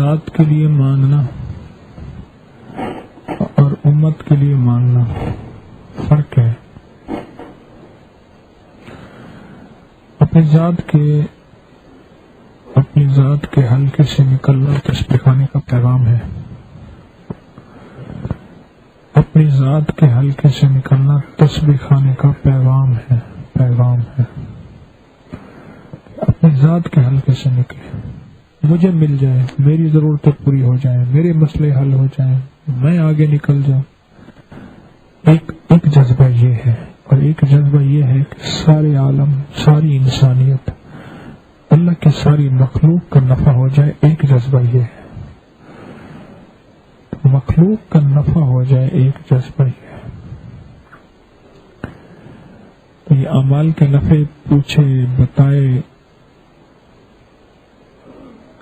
ذات کے لیے مانگنا اور امت کے لیے مانگنا فرق ہے. اپنی ذات کے حلقے سے نکلنا تسبیح خانے کا پیغام ہے. اپنی ذات کے حلقے سے نکلنا تسبیح خانے کا پیغام ہے. اپنی ذات کے حلقے سے نکلے، مجھے مل جائے، میری ضرورتیں پوری ہو جائیں، میرے مسئلے حل ہو جائیں، میں آگے نکل جاؤں. ایک جذبہ یہ ہے، اور ایک جذبہ یہ ہے کہ سارے عالم، ساری انسانیت، اللہ کی ساری مخلوق کا نفع ہو جائے. ایک جذبہ یہ ہے، مخلوق کا نفع ہو جائے. ایک جذبہ یہ ہے. یہ اعمال کے نفع پوچھے بتائے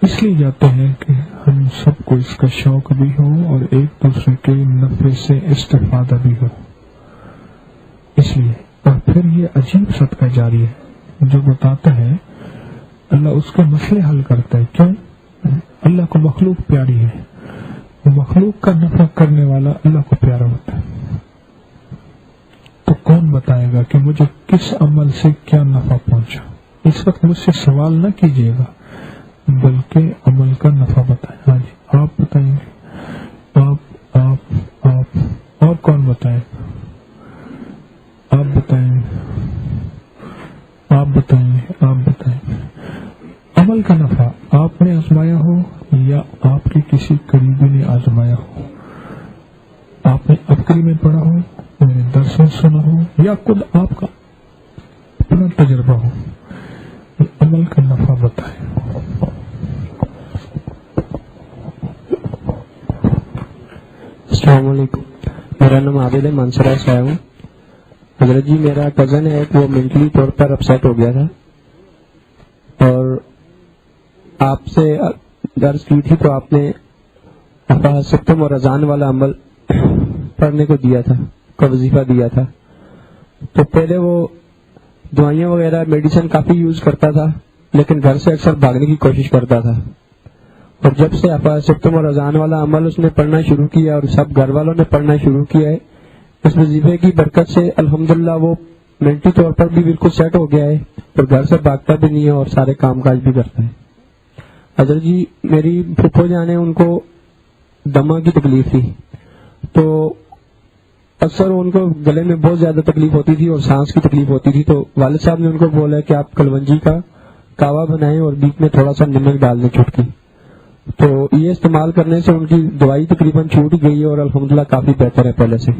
اس لیے جاتے ہیں کہ ہم سب کو اس کا شوق بھی ہو اور ایک دوسرے کے نفع سے استفادہ بھی ہو. اس لیے اور پھر یہ عجیب صدقہ جاری ہے جو بتاتا ہے اللہ اس کے مسئلے حل کرتا ہے. کیوں؟ اللہ کو مخلوق پیاری ہے. مخلوق کا نفع کرنے والا اللہ کو پیارا ہوتا ہے. تو کون بتائے گا کہ مجھے کس عمل سے کیا نفع پہنچا؟ اس وقت مجھ سے سوال نہ کیجیے گا بلکہ عمل کا نفع بتائیں. ہاں جی، آپ بتائیں گے. آپ اور کون بتائیں؟ آپ بتائیں. عمل کا نفع آپ نے آزمایا ہو یا آپ کے کسی قریبی نے آزمایا ہو، آپ نے ابکری میں پڑھا ہو، میرے درسوں سنا ہو، یا خود آپ کا اپنا تجربہ ہو، عمل کا نفع بتائیں. السلام علیکم، میرا نام عابد ہے، مانسرا سے آیا ہوں. حضرت جی، میرا کزن ہے وہ مینٹلی طور پر اپسیٹ ہو گیا تھا اور آپ سے درس کی تھی تو آپ نے ستم اور اذان والا عمل پڑھنے کو دیا تھا، کا وظیفہ دیا تھا. تو پہلے وہ دوائیاں وغیرہ میڈیسن کافی یوز کرتا تھا لیکن گھر سے اکثر بھاگنے کی کوشش کرتا تھا. اور جب سے ستم اور اذان والا عمل اس نے پڑھنا شروع کیا اور سب گھر والوں نے پڑھنا شروع کیا ہے، اس وظیفے کی برکت سے الحمدللہ وہ مینٹلی طور پر بھی بالکل سیٹ ہو گیا ہے اور گھر سے بھاگتا بھی نہیں ہے اور سارے کام کاج بھی کرتا ہے. حضرت جی، میری پھپھو جان ہے، ان کو دمہ کی تکلیف تھی تو اکثر ان کو گلے میں بہت زیادہ تکلیف ہوتی تھی اور سانس کی تکلیف ہوتی تھی. تو والد صاحب نے ان کو بولا کہ آپ کلونجی کا کاوا بنائیں اور بیچ میں تھوڑا سا نمک ڈال دیں چٹکی. تو یہ استعمال کرنے سے ان کی دوائی تقریباً چھوٹ گئی ہے اور الحمدللہ کافی بہتر ہے پہلے سے.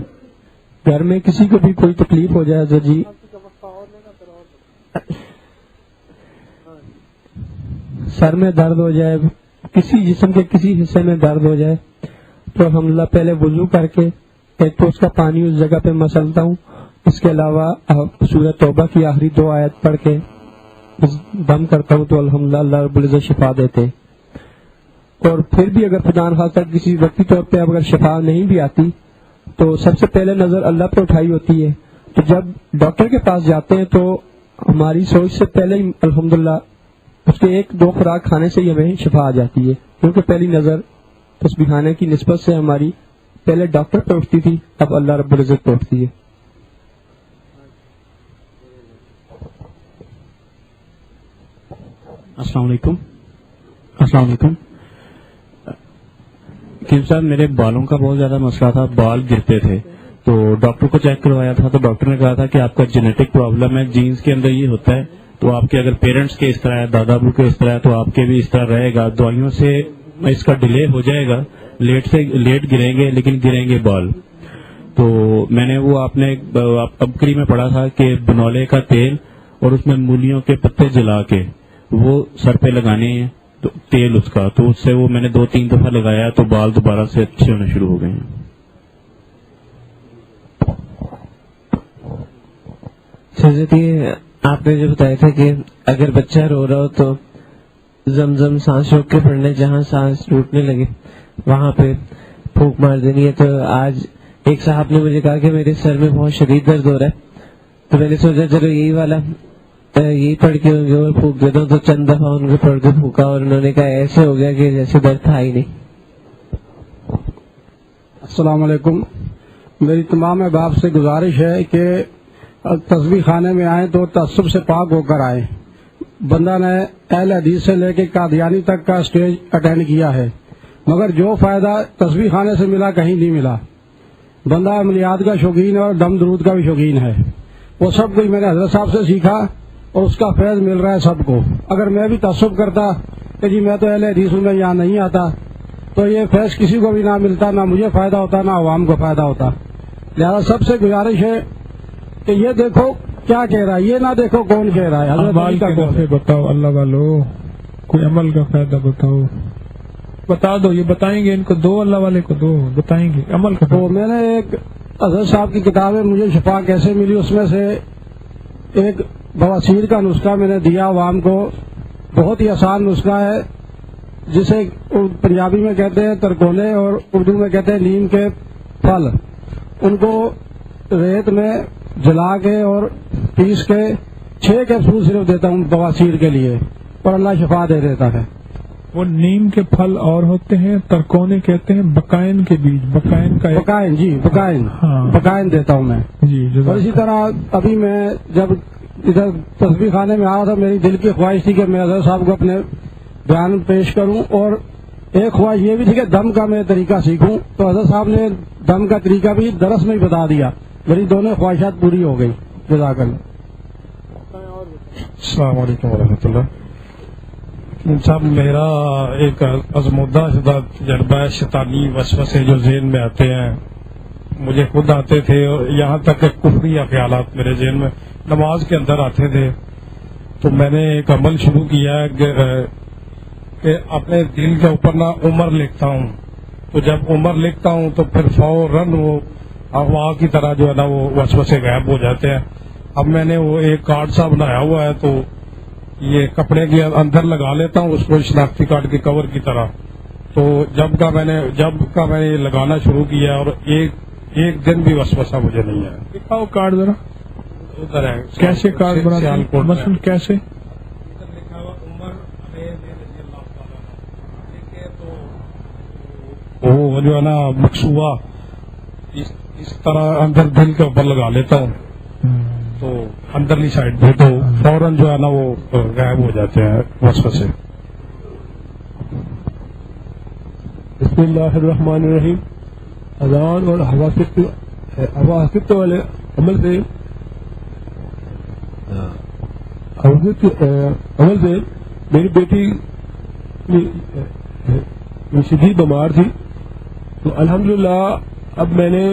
گھر میں کسی کو بھی کوئی تکلیف ہو جائے حضرت جی، سر میں درد ہو جائے، کسی جسم کے کسی حصے میں درد ہو جائے تو الحمدللہ پہلے وضو کر کے ایک تو اس کا پانی اس جگہ پہ مسلتا ہوں، اس کے علاوہ سورہ توبہ کی آخری 2 آیت پڑھ کے دم کرتا ہوں تو الحمدللہ اللہ رب العزت شفا دیتے. اور پھر بھی اگر خدا نخواستہ کسی وقتی طور پہ اگر شفا نہیں بھی آتی تو سب سے پہلے نظر اللہ پہ اٹھائی ہوتی ہے. تو جب ڈاکٹر کے پاس جاتے ہیں تو ہماری سوچ سے پہلے ہی الحمدللہ اس کے 1-2 خوراک کھانے سے ہی ہمیں شفا آ جاتی ہے، کیونکہ پہلی نظر تسبیح خانے کی نسبت سے ہماری پہلے ڈاکٹر پہ اٹھتی تھی، اب اللہ رب العزت پہ اٹھتی ہے. السلام علیکم. صاحب، میرے بالوں کا بہت زیادہ مسئلہ تھا، بال گرتے تھے تو ڈاکٹر کو چیک کروایا تھا تو ڈاکٹر نے کہا تھا کہ آپ کا جینیٹک پرابلم ہے، جینز کے اندر یہ ہوتا ہے. تو آپ کے اگر پیرنٹس کے اس طرح ہے، دادا ابو کے اس طرح ہے تو آپ کے بھی اس طرح رہے گا. دوائیوں سے اس کا ڈیلے ہو جائے گا، لیٹ گریں گے لیکن گریں گے بال. تو میں نے وہ آپ نے ابکری میں پڑھا تھا کہ بنولے کا تیل اور اس میں مولیوں کے پتے جلا کے وہ سر پہ لگانے ہیں تو تیل اس کا، تو اس سے وہ میں نے 2-3 دفعہ لگایا تو بال دوبارہ سے اچھے ہونے شروع ہو گئے ہیں. سر آپ نے جو بتایا تھا کہ اگر بچہ رو رہا ہو تو زمزم سانس روک کے پڑھنا ہے، جہاں سانس ٹوٹنے لگے وہاں پہ پھونک مار دینی ہے. تو آج ایک صاحب نے مجھے کہا کہ میرے سر میں بہت شدید درد ہو رہا ہے تو میں نے سوچا چلو یہی والا یہی پڑھ کے ان کے اوپر پھونک دیتا ہوں تو چند دفعہ ان کو پڑھ کے پھونکا اور انہوں نے کہا ایسے ہو گیا کہ جیسے درد تھا ہی نہیں. السلام علیکم. میری تمام احباب سے گزارش ہے کہ تسبیح خانے میں آئیں تو تعصب سے پاک ہو کر آئیں. بندہ نے اہل حدیث سے لے کے قادیانی تک کا اسٹیج اٹینڈ کیا ہے، مگر جو فائدہ تسبیح خانے سے ملا کہیں نہیں ملا. بندہ عملیات کا شوقین ہے اور دم درود کا بھی شوقین ہے. وہ سب کچھ میں نے حضرت صاحب سے سیکھا اور اس کا فیض مل رہا ہے سب کو. اگر میں بھی تعصب کرتا کہ جی میں تو اہل حدیث ہوں، میں یہاں نہیں آتا، تو یہ فیض کسی کو بھی نہ ملتا، نہ مجھے فائدہ ہوتا، نہ عوام کو فائدہ ہوتا. لہذا سب سے گزارش ہے کہ یہ دیکھو کیا کہہ رہا ہے، یہ نہ دیکھو کون کہہ رہا ہے. عمل کا نفع بتاؤ اللہ والو، کوئی عمل کا فائدہ بتاؤ، بتا دو. یہ بتائیں گے ان کو دو، اللہ والے کو دو، بتائیں گے عمل کا. تو میں نے ایک حضرت صاحب کی کتاب ہے مجھے شفا کیسے ملی، اس میں سے ایک بواسیر کا نسخہ میں نے دیا عوام کو. بہت ہی آسان نسخہ ہے، جسے پنجابی میں کہتے ہیں ترکولے اور اردو میں کہتے ہیں نیم کے پھل. ان کو ریت میں جلا کے اور پیس کے 6 کیپسول صرف دیتا ہوں بواسیر کے لیے، اور اللہ شفا دے دیتا ہے. وہ نیم کے پھل اور ہوتے ہیں، ترکونے کہتے ہیں بقائن کے بیج. بقائن کا بقائن، جی بقائن، ہاں بقائن دیتا ہوں میں. جی. اور اسی طرح ابھی میں جب ادھر تسبیح خانے میں آ رہا تھا، میری دل کی خواہش تھی کہ میں حضرت صاحب کو اپنے بیان پیش کروں، اور ایک خواہش یہ بھی تھی کہ دم کا میں طریقہ سیکھوں. تو حضرت صاحب نے دم کا طریقہ بھی درس میں ہی بتا دیا. میری دونوں خواہشات پوری ہو گئی. جزاک اللہ. السلام علیکم ورحمۃ اللہ. صاحب میرا ایک ازمودہ شدہ تجربہ ہے، شیطانی وسوسے جو ذہن میں آتے ہیں، مجھے خود آتے تھے، اور یہاں تک کہ کفری خیالات میرے ذہن میں نماز کے اندر آتے تھے. تو میں نے ایک عمل شروع کیا ہے کہ اپنے دل کے اوپر نا عمر لکھتا ہوں. تو جب عمر لکھتا ہوں تو پھر فوراً وہ ہوا کی طرح جو ہے نا وہ وسوسے غائب ہو جاتے ہیں. اب میں نے وہ ایک کارڈ سا بنایا ہوا ہے، تو یہ کپڑے کے اندر لگا لیتا ہوں اس کو شناختی کارڈ کے کور کی طرح. تو جب کا میں نے لگانا شروع کیا اور ایک دن بھی وسوسہ مجھے نہیں آیا. دکھاؤ کارڈ ذرا. ادھر ہے کیسے کارڈ بناتے ہیں مثلا کیسے؟ لکھا ہوا عمر تو وہ جو ہے نا مقصوبہ اس طرح اندر دل کے اوپر لگا لیتا ہوں، تو اندرلی سائڈ پہ تو فوراً جو ہے نا وہ غائب ہو جاتے ہیں وسوسے. بسم اللہ الرحمن الرحیم. اذان اور حواست والے عمل سے میری بیٹی شدید بیمار تھی. تو الحمدللہ اب میں نے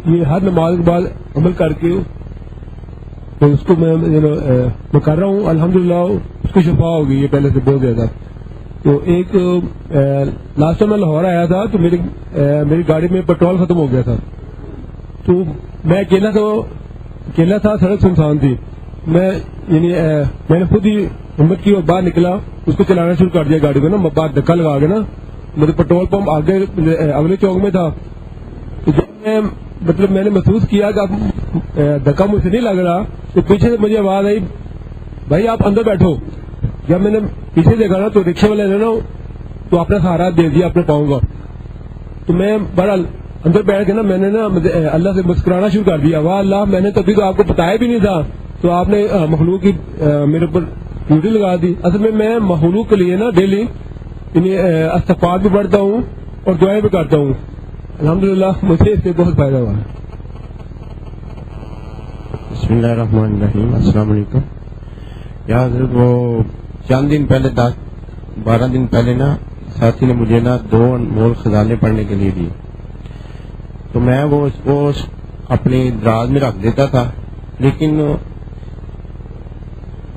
یہ ہر نماز کے بعد عمل کر کے تو اس کو میں کر رہا ہوں. الحمدللہ اس کو شفا ہو گئی ہے پہلے سے بہت زیادہ. تو ایک لاسٹ ٹائم میں لاہور آیا تھا تو میری گاڑی میں پیٹرول ختم ہو گیا تھا. تو میں اکیلا تھا، سڑک سنسان تھی. میں نے خود ہی ہمت کی اور باہر نکلا، اس کو چلانا شروع کر دیا گاڑی کو نا، باہر دھکا لگا کے نا. مجھے پیٹرول پمپ آگے اگلے چوک میں تھا. تو جب میں نے محسوس کیا کہ اب دھکا مجھ سے نہیں لگ رہا، تو پیچھے سے مجھے آواز آئی بھائی آپ اندر بیٹھو. جب میں نے پیچھے دیکھا نا تو رکشے والے نے نا تو اپنا سہارا دے دیا اپنے پاؤں کا. تو میں بہرحال اندر بیٹھ کے نا میں نے نا اللہ سے مسکرانا شروع کر دیا. واہ اللہ، میں نے تبھی تو آپ کو بتایا بھی نہیں تھا، تو آپ نے مخلوق کی میرے اوپر ڈیوٹی لگا دی. اصل میں مخلوق کے لیے نا ڈیلی استغفار بھی پڑھتا ہوں اور دعائیں بھی کرتا ہوں. الحمدللہ مجھے اس سے بہت فائدہ ہوا ہے. بسم اللہ الرحمن الرحیم. السلام علیکم. یا حضرت وہ چند دن پہلے 10-12 دن پہلے نا ساتھی نے مجھے نا 2 انمول خزانے پڑھنے کے لیے دی. تو میں وہ اپنی دراز میں رکھ دیتا تھا، لیکن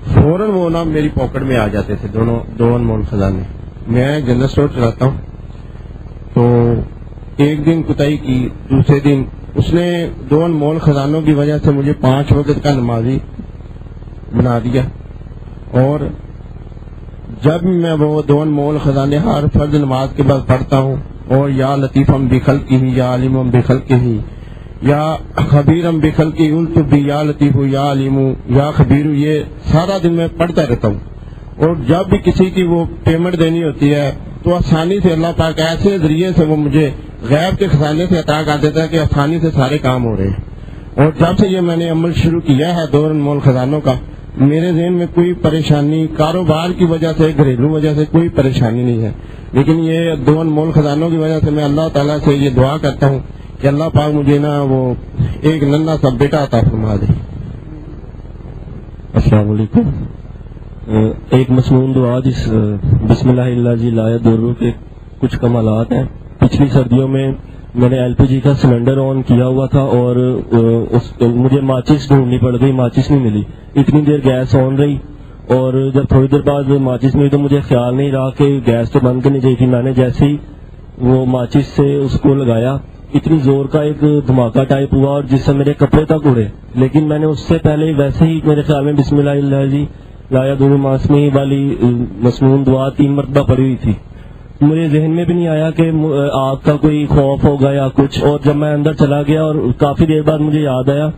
فوراً وہ نا میری پاکٹ میں آ جاتے تھے 2 انمول خزانے. میں جنرل اسٹور چلاتا ہوں، تو ایک دن کوتاہی کی، دوسرے دن اس نے 2 انمول خزانوں کی وجہ سے مجھے 5 وقت کا نمازی بنا دیا. اور جب میں وہ 2 انمول خزانے ہر فرض نماز کے بعد پڑھتا ہوں، اور یا لطیفم بخلقہ یا عالمم بخلقہ یا خبیرم بخل کی الط بھی یا لطیف یا علیم یا خبیر، یہ سارا دن میں پڑھتا رہتا ہوں. اور جب بھی کسی کی وہ پیمنٹ دینی ہوتی ہے تو آسانی سے اللہ پاک ایسے ذریعے سے وہ مجھے غیب کے خزانے سے عطا کر دیتا ہے کہ آسانی سے سارے کام ہو رہے ہیں. اور جب سے یہ میں نے عمل شروع کیا ہے 2 انمول خزانوں کا، میرے ذہن میں کوئی پریشانی کاروبار کی وجہ سے، گھریلو وجہ سے کوئی پریشانی نہیں ہے. لیکن یہ 2 انمول خزانوں کی وجہ سے میں اللہ تعالیٰ سے یہ دعا کرتا ہوں کہ اللہ پاک مجھے نا وہ ایک ننھا سا بیٹا عطا فرما دے. السلام علیکم. ایک مسنون دعا جس بسم اللہ الذی لا یضر کے کچھ کمالات ہیں. پچھلی سردیوں میں میں نے LPG کا سلنڈر آن کیا ہوا تھا اور مجھے ماچس ڈھونڈنی پڑ گئی، ماچس نہیں ملی. اتنی دیر گیس آن رہی اور جب تھوڑی دیر بعد ماچس ملی تو مجھے خیال نہیں رہا کہ گیس تو بند کرنی چاہیے تھی. میں نے جیسے ہی وہ ماچس سے اس کو لگایا اتنی زور کا ایک دھماکہ ٹائپ ہوا اور جس سے میرے کپڑے تک اڑے. لیکن میں نے اس سے پہلے ویسے ہی میرے خیال میں بسم اللہ الذی لا یضر مع اسمہ والی مسنون دعا 3 مرتبہ پڑھی ہوئی تھی. مجھے ذہن میں بھی نہیں آیا کہ آگ کا کوئی خوف ہوگا یا کچھ. اور جب میں اندر چلا گیا اور کافی دیر بعد مجھے یاد آیا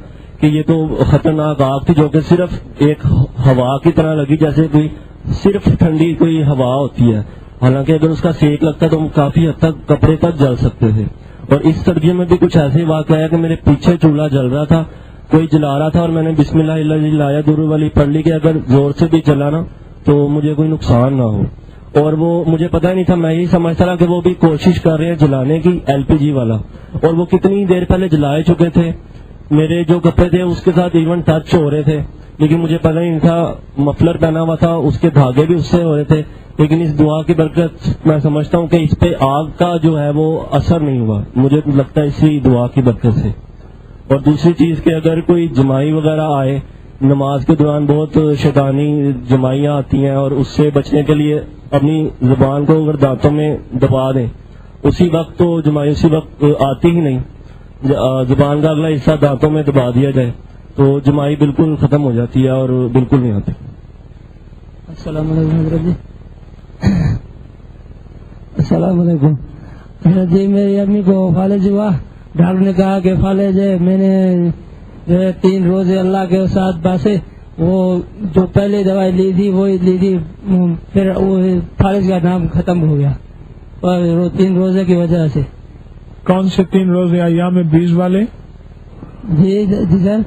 کہ یہ تو خطرناک آگ تھی جو کہ صرف ایک ہوا کی طرح لگی، جیسے کوئی صرف ٹھنڈی کوئی ہوا ہوتی ہے. حالانکہ اگر اس کا سیک لگتا تو کافی حد تک کپڑے تک جل سکتے تھے. اور اس سردیوں میں بھی کچھ ایسے واقع ہے کہ میرے پیچھے چولہا جل رہا تھا، کوئی جلا رہا تھا اور میں نے بسم اللہ الذی لا یضر والی پڑھ لی کہ اگر زور سے بھی چلا نا تو مجھے کوئی نقصان نہ ہو. اور وہ مجھے پتہ نہیں تھا، میں یہی سمجھتا رہا کہ وہ بھی کوشش کر رہے ہیں جلانے کی LPG والا. اور وہ کتنی دیر پہلے جلائے چکے تھے، میرے جو کپڑے تھے اس کے ساتھ ایون ٹچ ہو رہے تھے، لیکن مجھے پتہ نہیں تھا. مفلر پہنا ہوا تھا، اس کے دھاگے بھی اس سے ہو رہے تھے. لیکن اس دعا کی برکت میں سمجھتا ہوں کہ اس پہ آگ کا جو ہے وہ اثر نہیں ہوا، مجھے لگتا ہے اسی دعا کی برکت سے. اور دوسری چیز کہ اگر کوئی جمائی وغیرہ آئے نماز کے دوران، بہت شیطانی جمائیاں آتی ہیں اور اس سے بچنے کے لیے اپنی زبان کو اگر دانتوں میں دبا دیں اسی وقت تو جمائی اسی وقت آتی ہی نہیں. زبان کا اگلا حصہ دانتوں میں دبا دیا جائے تو جمائی بالکل ختم ہو جاتی ہے اور بالکل نہیں آتی. السلام علیکم حضرت جی. السلام علیکم حضرت جی. میری امی کو فالج ہوا، ڈاکٹر نے کہا کہ فالج ہے. میں نے جو ہے 3 روزے اللہ کے ساتھ باسے وہ جو پہلے دوائی لی تھی وہی لی تھی، پھر وہ فالج کا نام ختم ہو گیا اور 3 روزے کی وجہ سے. کون سے 3 روزے؟ ایام 20 والے؟ جی سر.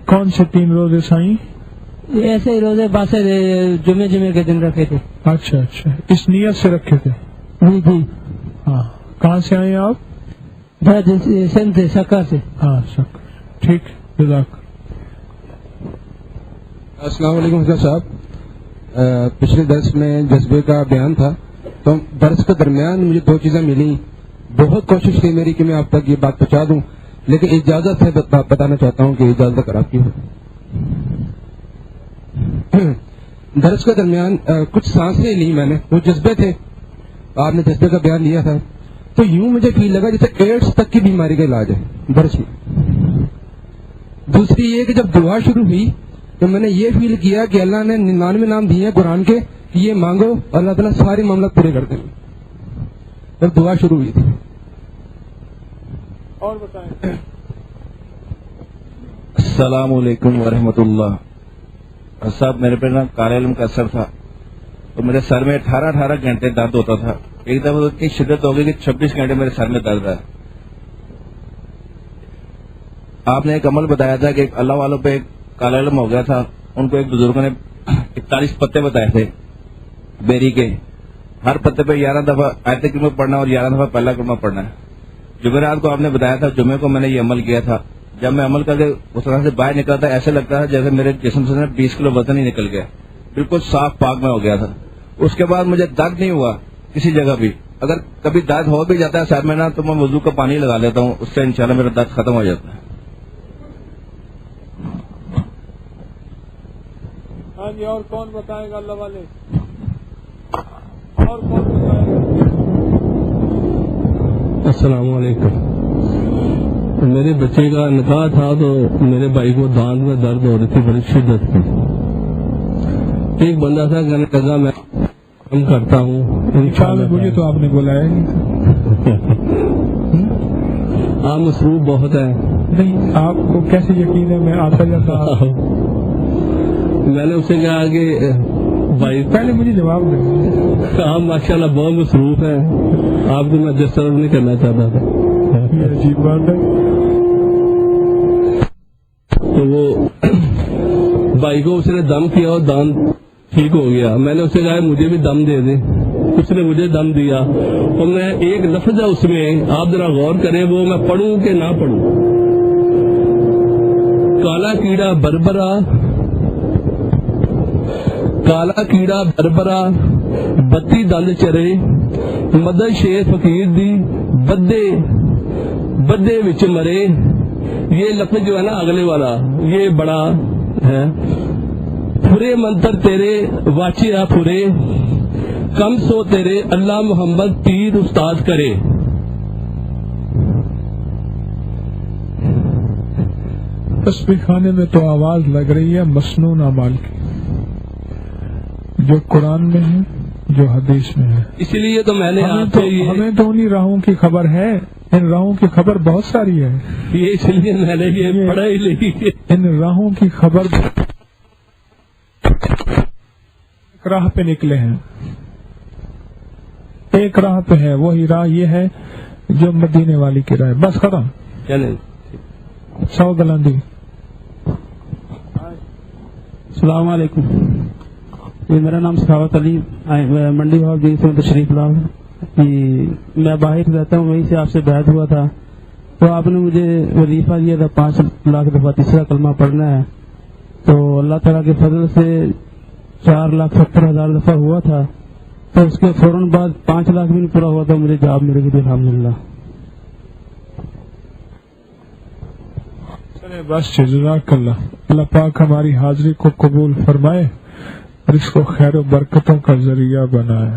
کون سے 3 روزے سائیں؟ ایسے ہی روزے باسے جمعے کے دن رکھے تھے. اچھا اچھا، اس نیت سے رکھے تھے؟ جی جی. ہاں. کہاں سے آئے آپ؟ سندھ سے، سکا سے. ہاں سکا. ٹھیک. جزاک. السلام علیکم حضرت صاحب. پچھلے درس میں جذبے کا بیان تھا تو درس کے درمیان مجھے 2 چیزیں ملی. بہت کوشش کی میری کہ میں آپ تک یہ بات پہنچا دوں، لیکن اجازت سے بتانا چاہتا ہوں کہ اجازت اگر آپ کی ہو. درس کے درمیان کچھ سانسیں لی میں نے، وہ جذبے تھے، آپ نے جذبے کا بیان دیا تھا تو یوں مجھے فیل لگا جیسے ایڈس تک کی بیماری کا علاج ہے درس میں. دوسری یہ کہ جب دعا شروع ہوئی تو میں نے یہ فیل کیا کہ اللہ نے 99 نام دیے ہیں قرآن کے کہ یہ مانگو اللہ تعالیٰ سارے معاملات پورے کر دیں. جب دعا شروع ہوئی تھی. اور بتائیں. السلام علیکم ورحمۃ اللہ. صاحب میرے پہ نا کالے علم کا اثر تھا تو میرے سر میں 18 گھنٹے درد ہوتا تھا. ایک دفعہ اتنی شدت ہو گئی کہ 26 گھنٹے میرے سر میں درد ہے. آپ نے ایک عمل بتایا تھا کہ اللہ والوں پہ کالا علم ہو گیا تھا، ان کو ایک بزرگوں نے 41 پتے بتائے تھے بیری کے، ہر پتے پہ 11 دفعہ آیت کریمہ پڑھنا اور 11 دفعہ پہلا کلمہ پڑھنا ہے. جمعرات کو آپ نے بتایا تھا، جمعے کو میں نے یہ عمل کیا تھا. جب میں عمل کر کے اس طرح سے باہر نکلا تھا ایسے لگتا تھا جیسے میرے جسم سے 20 کلو وزن ہی نکل گیا، بالکل صاف پاک میں ہو گیا تھا. اس کے بعد مجھے درد نہیں ہوا کسی جگہ بھی. اگر کبھی درد ہو بھی جاتا ہے سر میں نا تو میں وضو کا پانی لگا لیتا ہوں، اس سے انشاءاللہ میرا درد ختم ہو جاتا ہے. ہاں جی. اور کون بتائے گا اللہ والے؟ اور کون بتائے گا؟ السلام علیکم. میرے بچے کا نکاح تھا تو میرے بھائی کو دانت میں درد ہو رہی تھی بڑی شدت کی. ایک بندہ تھا کہنے لگا میں کام کرتا ہوں. مجھے تو آپ نے بولا ہے آپ مصروف بہت ہے. نہیں آپ کو کیسے یقین ہے میں آتا جاتا؟ میں نے اسے کہا کہ بھائی پہلے مجھے جواب دیں. آپ ماشاء اللہ بہت مصروف ہیں، آپ کو میں ڈسٹرب نہیں کرنا چاہتا تھا. یہ عجیب بات ہے. تو وہ بھائی کو اس نے دم کیا اور دان ٹھیک ہو گیا. میں نے اسے کہا مجھے بھی دم دے دیں. اس نے مجھے دم دیا اور میں ایک لفظ ہے اس میں، آپ ذرا غور کریں، وہ میں پڑھوں کہ نہ پڑھوں. کالا کیڑا بربرا، کالا کیڑا بربرا بتی دند چرے، مدد شیر فقیر دی بدے بدے وچ مرے. یہ لفظ جو ہے نا اگلے والا یہ بڑا ہے. پورے منتر تیرے واچیا پورے، کم سو تیرے اللہ محمد پیر استاد کرے. تسبیح خانے میں تو آواز لگ رہی ہے مسنون اعمال کی، جو قرآن میں ہے، جو حدیث میں ہے. اسی لیے تو میں نے ہمیں تو انہیں راہوں کی خبر ہے، ان راہوں کی خبر بہت ساری ہے. یہ اس لیے میں نے یہ پڑھا ہی نہیں. ان راہوں کی خبر ایک راہ پہ نکلے ہیں، ایک راہ پہ ہے، وہی راہ یہ ہے جو مدینے والی کی راہ. بس ختم. 100 گلندی. السلام علیکم. میرا نام سخاوت علی، منڈی بھاؤ جی سے تشریف لاؤ. میں باہر رہتا ہوں، وہیں سے آپ سے بیعت ہوا تھا تو آپ نے مجھے وظیفہ دیا تھا 5 لاکھ دفعہ تیسرا کلمہ پڑھنا ہے. تو اللہ تعالیٰ کے فضل سے 4,70,000 دفعہ ہوا تھا. تو اس کے فوراً بعد 5 لاکھ بھی نہیں پورا ہوا تھا، مجھے جاب مل گئی تھی الحمدللہ. بس جزاک اللہ. اللہ پاک ہماری حاضری کو قبول فرمائے اور اس کو خیر و برکتوں کا ذریعہ بنائے.